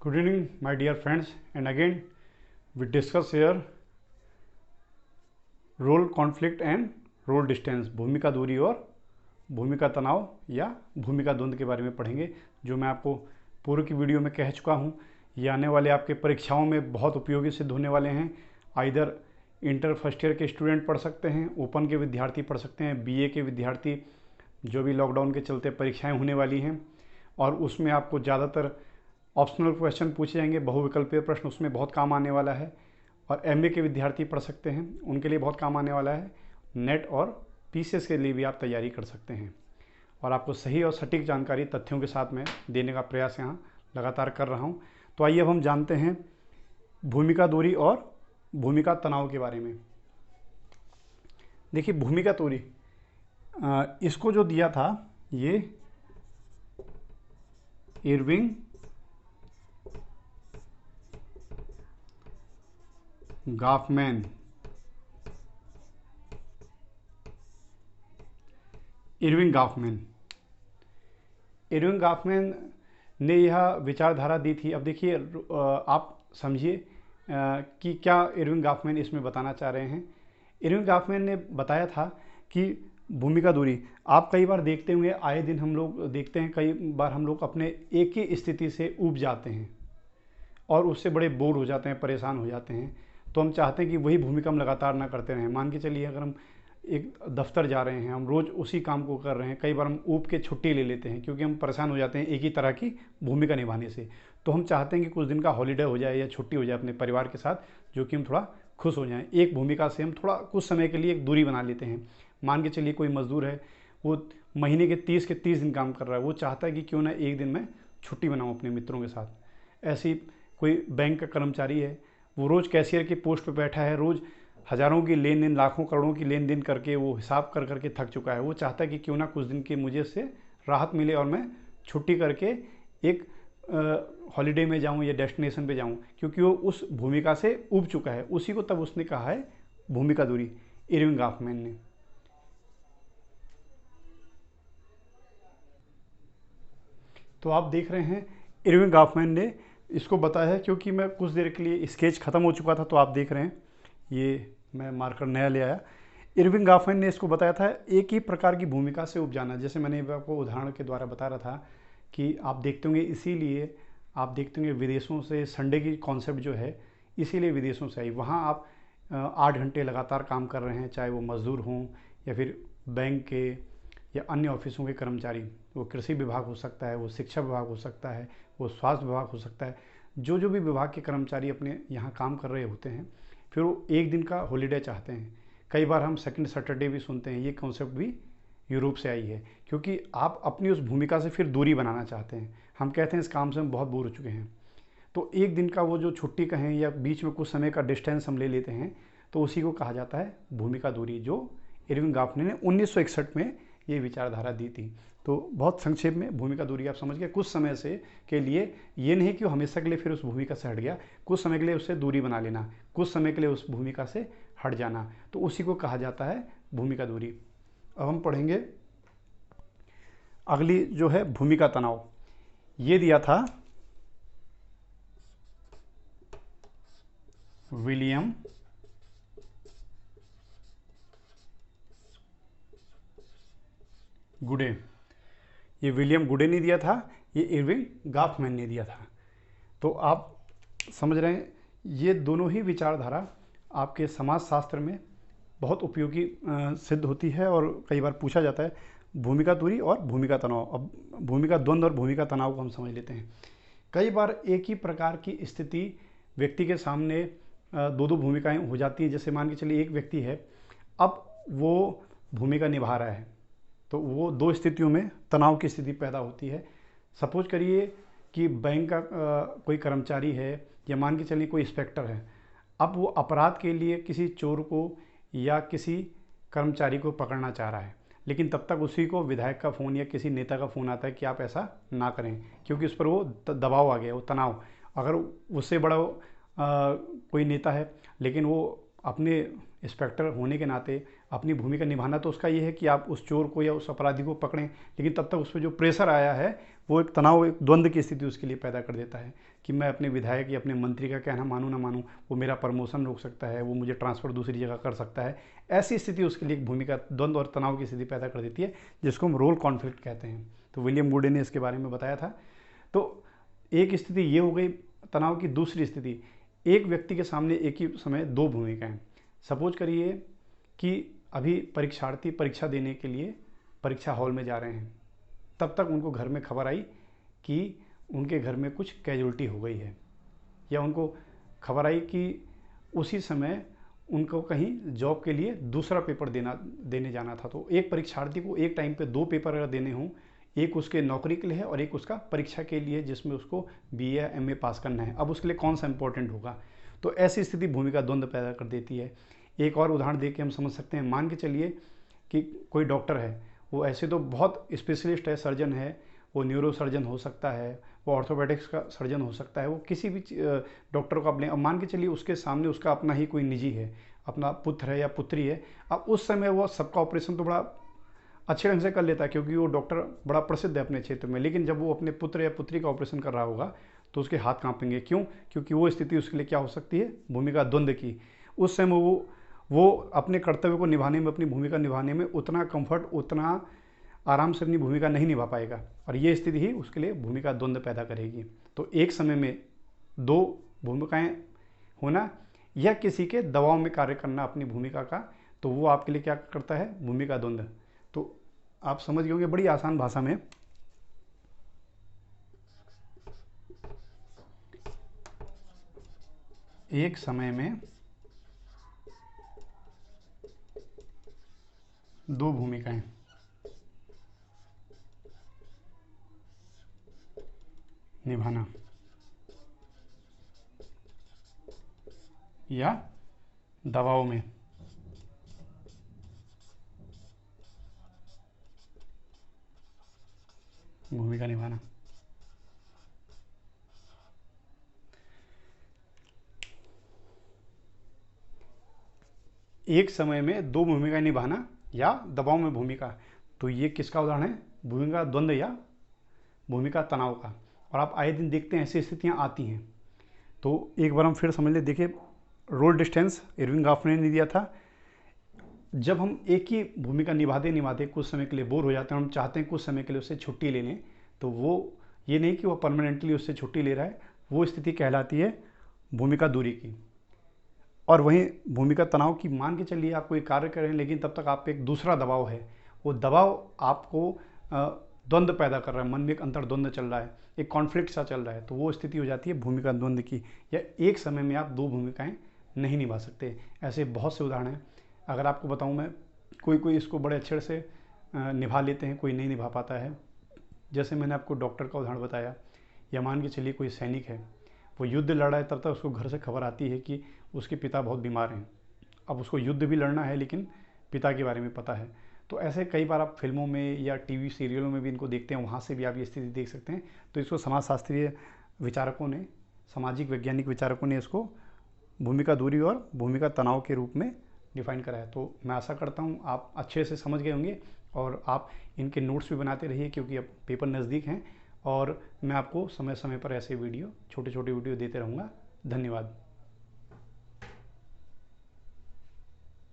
Good evening, my dear friends, and again we discuss here role conflict and role distance, भूमिका दूरी और भूमिका तनाव या भूमिका द्वंद्व के बारे में पढ़ेंगे। जो मैं आपको पूर्व की वीडियो में कह चुका हूँ, ये आने वाले आपके परीक्षाओं में बहुत उपयोगी सिद्ध होने वाले हैं। आइदर इंटर फर्स्ट ईयर के स्टूडेंट पढ़ सकते हैं, ओपन के विद्यार्थी पढ़ सकते हैं, बीए के विद्यार्थी, जो भी लॉकडाउन के चलते परीक्षाएँ होने वाली हैं और उसमें आपको ज़्यादातर ऑप्शनल क्वेश्चन पूछे जाएंगे, बहुविकल्पीय प्रश्न, उसमें बहुत काम आने वाला है। और एमए के विद्यार्थी पढ़ सकते हैं, उनके लिए बहुत काम आने वाला है। नेट और पीसीएस के लिए भी आप तैयारी कर सकते हैं और आपको सही और सटीक जानकारी तथ्यों के साथ में देने का प्रयास यहाँ लगातार कर रहा हूँ। तो आइए अब हम जानते हैं भूमिका दूरी और भूमिका तनाव के बारे में। देखिए, भूमिका दूरी इसको जो दिया था ये इरविंग गॉफमैन ने यह विचारधारा दी थी। अब देखिए, आप समझिए कि क्या इरविंग गॉफमैन इसमें बताना चाह रहे हैं। इरविंग गॉफमैन ने बताया था कि भूमिका दूरी, आप कई बार देखते होंगे, आए दिन हम लोग देखते हैं, कई बार हम लोग अपने एक ही स्थिति से ऊब जाते हैं और उससे बड़े बोर हो जाते हैं, परेशान हो जाते हैं। तो हम चाहते हैं कि वही भूमिका हम लगातार ना करते रहें। मान के चलिए, अगर हम एक दफ्तर जा रहे हैं, हम रोज़ उसी काम को कर रहे हैं, कई बार हम ऊब के छुट्टी ले लेते हैं क्योंकि हम परेशान हो जाते हैं एक ही तरह की भूमिका निभाने से। तो हम चाहते हैं कि कुछ दिन का हॉलीडे हो जाए या छुट्टी हो जाए अपने परिवार के साथ, जो कि हम थोड़ा खुश हो जाएं। एक भूमिका से हम थोड़ा कुछ समय के लिए एक दूरी बना लेते हैं। मान के चलिए, कोई मजदूर है, वो महीने के 30 दिन काम कर रहा है, वो चाहता है कि क्यों ना एक दिन मैं छुट्टी बनाऊँ अपने मित्रों के साथ। ऐसे ही कोई बैंक का कर्मचारी है, वो रोज़ कैशियर की पोस्ट पर बैठा है, रोज़ हज़ारों की लेन देन, लाखों करोड़ों की लेन देन करके वो हिसाब कर करके थक चुका है। वो चाहता है कि क्यों ना कुछ दिन की मुझे से राहत मिले और मैं छुट्टी करके एक हॉलीडे में जाऊं या डेस्टिनेशन पे जाऊं, क्योंकि वो उस भूमिका से ऊब चुका है। उसी को तब उसने कहा है भूमिका दूरी, इरविंग गॉफमैन ने। तो आप देख रहे हैं, इरविंग गॉफमैन ने इसको बताया है। क्योंकि मैं कुछ देर के लिए स्केच ख़त्म हो चुका था, तो आप देख रहे हैं ये मैं मार्कर नया ले आया। इरविंग गॉफमैन ने इसको बताया था, एक ही प्रकार की भूमिका से उब जाना। जैसे मैंने आपको उदाहरण के द्वारा बता रहा था कि आप देखते होंगे, इसीलिए आप देखते होंगे विदेशों से संडे की कॉन्सेप्ट जो है, इसीलिए विदेशों से आई। वहाँ आप 8 घंटे लगातार काम कर रहे हैं, चाहे वो मज़दूर हों या फिर बैंक के या अन्य ऑफिसों के कर्मचारी। वो कृषि विभाग हो सकता है, वो शिक्षा विभाग हो सकता है, वो स्वास्थ्य विभाग हो सकता है। जो भी विभाग के कर्मचारी अपने यहाँ काम कर रहे होते हैं, फिर वो एक दिन का हॉलीडे चाहते हैं। कई बार हम सेकंड सैटरडे भी सुनते हैं। ये कॉन्सेप्ट भी यूरोप से आई है, क्योंकि आप अपनी उस भूमिका से फिर दूरी बनाना चाहते हैं। हम कहते हैं इस काम से हम बहुत बोर हो चुके हैं, तो एक दिन का वो जो छुट्टी कहें या बीच में कुछ समय का डिस्टेंस हम ले लेते हैं, तो उसी को कहा जाता है भूमिका दूरी, जो इरविंग गॉफमैन ने 1961 में ये विचारधारा दी थी। तो बहुत संक्षेप में भूमिका दूरी आप समझ गए। कुछ समय से के लिए, ये नहीं कि हमेशा के लिए फिर उस भूमिका से हट गया, कुछ समय के लिए उससे दूरी बना लेना, कुछ समय के लिए उस भूमिका से हट जाना, तो उसी को कहा जाता है भूमिका दूरी। अब हम पढ़ेंगे अगली जो है भूमिका तनाव। ये दिया था विलियम गुडे। ये विलियम गुडे ने दिया था, ये इरविंग गॉफमैन ने दिया था। तो आप समझ रहे हैं, ये दोनों ही विचारधारा आपके समाजशास्त्र में बहुत उपयोगी सिद्ध होती है और कई बार पूछा जाता है, भूमिका दूरी और भूमिका तनाव। अब भूमिका द्वंद्व और भूमिका तनाव को हम समझ लेते हैं। कई बार एक ही प्रकार की स्थिति व्यक्ति के सामने दो दो भूमिकाएं हो जाती हैं। जैसे मान के चलिए, एक व्यक्ति है, अब वो भूमिका निभा रहा है, तो वो दो स्थितियों में तनाव की स्थिति पैदा होती है। सपोज करिए कि बैंक का कोई कर्मचारी है, या मान के चलिए कोई इंस्पेक्टर है। अब वो अपराध के लिए किसी चोर को या किसी कर्मचारी को पकड़ना चाह रहा है, लेकिन तब तक उसी को विधायक का फ़ोन या किसी नेता का फ़ोन आता है कि आप ऐसा ना करें, क्योंकि उस पर वो दबाव आ गया, वो तनाव। अगर उससे बड़ा कोई नेता है, लेकिन वो अपने इंस्पेक्टर होने के नाते अपनी भूमिका निभाना तो उसका ये है कि आप उस चोर को या उस अपराधी को पकड़ें, लेकिन तब तक उस पर जो प्रेशर आया है वो एक तनाव, एक द्वंद्व की स्थिति उसके लिए पैदा कर देता है कि मैं अपने विधायक या अपने मंत्री का कहना मानूं ना मानूं, वो मेरा प्रमोशन रोक सकता है, वो मुझे ट्रांसफ़र दूसरी जगह कर सकता है। ऐसी स्थिति उसके लिए एक भूमिका द्वंद्व और तनाव की स्थिति पैदा कर देती है, जिसको हम रोल कॉन्फ्लिक्ट कहते हैं। तो विलियम गुडे ने इसके बारे में बताया था। तो एक स्थिति ये हो गई तनाव की। दूसरी स्थिति, एक व्यक्ति के सामने एक ही समय दो भूमिकाएं। सपोज करिए कि अभी परीक्षार्थी परीक्षा देने के लिए परीक्षा हॉल में जा रहे हैं, तब तक उनको घर में खबर आई कि उनके घर में कुछ कैजुअल्टी हो गई है, या उनको खबर आई कि उसी समय उनको कहीं जॉब के लिए दूसरा पेपर देने जाना था। तो एक परीक्षार्थी को एक टाइम पे दो पेपर अगर देने हों, एक उसके नौकरी के लिए है और एक उसका परीक्षा के लिए जिसमें उसको बीए या एमए पास करना है, अब उसके लिए कौन सा इंपॉर्टेंट होगा। तो ऐसी स्थिति भूमिका द्वंद्व पैदा कर देती है। एक और उदाहरण दे के हम समझ सकते हैं। मान के चलिए कि कोई डॉक्टर है, वो ऐसे तो बहुत स्पेशलिस्ट है, सर्जन है, वो न्यूरो सर्जन हो सकता है, वो ऑर्थोपेडिक्स का सर्जन हो सकता है, वो किसी भी डॉक्टर को अपने, अब मान के चलिए उसके सामने उसका अपना ही कोई निजी है, अपना पुत्र है या पुत्री है। अब उस समय वो सबका ऑपरेशन तो बड़ा अच्छे ढंग से कर लेता है क्योंकि वो डॉक्टर बड़ा प्रसिद्ध है अपने क्षेत्र में, लेकिन जब वो अपने पुत्र या पुत्री का ऑपरेशन कर रहा होगा तो उसके हाथ कांपेंगे। क्यों? क्योंकि वो स्थिति उसके लिए क्या हो सकती है, भूमिका द्वंद्व की। उस समय वो अपने कर्तव्य को निभाने में, अपनी भूमिका निभाने में उतना कंफर्ट, उतना आराम से अपनी भूमिका नहीं निभा पाएगा, और ये स्थिति ही उसके लिए भूमिका द्वंद्व पैदा करेगी। तो एक समय में दो भूमिकाएं होना या किसी के दबाव में कार्य करना अपनी भूमिका का, तो वो आपके लिए क्या करता है, भूमिका द्वंद्व। तो आप समझ गए होंगे बड़ी आसान भाषा में। एक समय में दो भूमिकाएं निभाना या दबाव में भूमिका निभाना। एक समय में दो भूमिका निभाना या दबाव में भूमिका, तो ये किसका उदाहरण है, भूमिका द्वंद्व या भूमिका तनाव का। और आप आए दिन देखते हैं ऐसी स्थितियां आती हैं। तो एक बार हम फिर समझ ले, देखिए रोल डिस्टेंस इरविंग गोफ़ ने दिया था। जब हम एक ही भूमिका निभाते निभाते कुछ समय के लिए बोर हो जाते हैं, हम चाहते हैं कुछ समय के लिए उससे छुट्टी ले लें, तो वो ये नहीं कि वो परमानेंटली उससे छुट्टी ले रहा है, वो स्थिति कहलाती है भूमिका दूरी की। और वहीं भूमिका तनाव की, मान के चलिए आप कोई कार्य कर रहे हैं लेकिन तब तक आप पे एक दूसरा दबाव है, वो दबाव आपको द्वंद्व पैदा कर रहा है, मन में एक अंतर्द्वंद चल रहा है, एक कॉन्फ्लिक्ट सा चल रहा है, तो वो स्थिति हो जाती है भूमिका द्वंद्व की। या एक समय में आप दो भूमिकाएं नहीं निभा सकते। ऐसे बहुत से उदाहरण हैं। अगर आपको बताऊं मैं, कोई इसको बड़े अच्छे से निभा लेते हैं, कोई नहीं निभा पाता है। जैसे मैंने आपको डॉक्टर का उदाहरण बताया, या मान के चलिए कोई सैनिक है, वो युद्ध लड़ रहा है, तब तक उसको घर से खबर आती है कि उसके पिता बहुत बीमार हैं। अब उसको युद्ध भी लड़ना है लेकिन पिता के बारे में पता है। तो ऐसे कई बार आप फिल्मों में या टीवी सीरियलों में भी इनको देखते हैं, वहाँ से भी आप ये स्थिति देख सकते हैं। तो इसको समाजशास्त्रीय विचारकों ने, सामाजिक वैज्ञानिक विचारकों ने इसको भूमिका दूरी और भूमिका तनाव के रूप में डिफाइन करा है। तो मैं आशा करता हूँ आप अच्छे से समझ गए होंगे और आप इनके नोट्स भी बनाते रहिए, क्योंकि अब पेपर नज़दीक हैं और मैं आपको समय समय पर ऐसे वीडियो, छोटे छोटे वीडियो देते रहूँगा। धन्यवाद।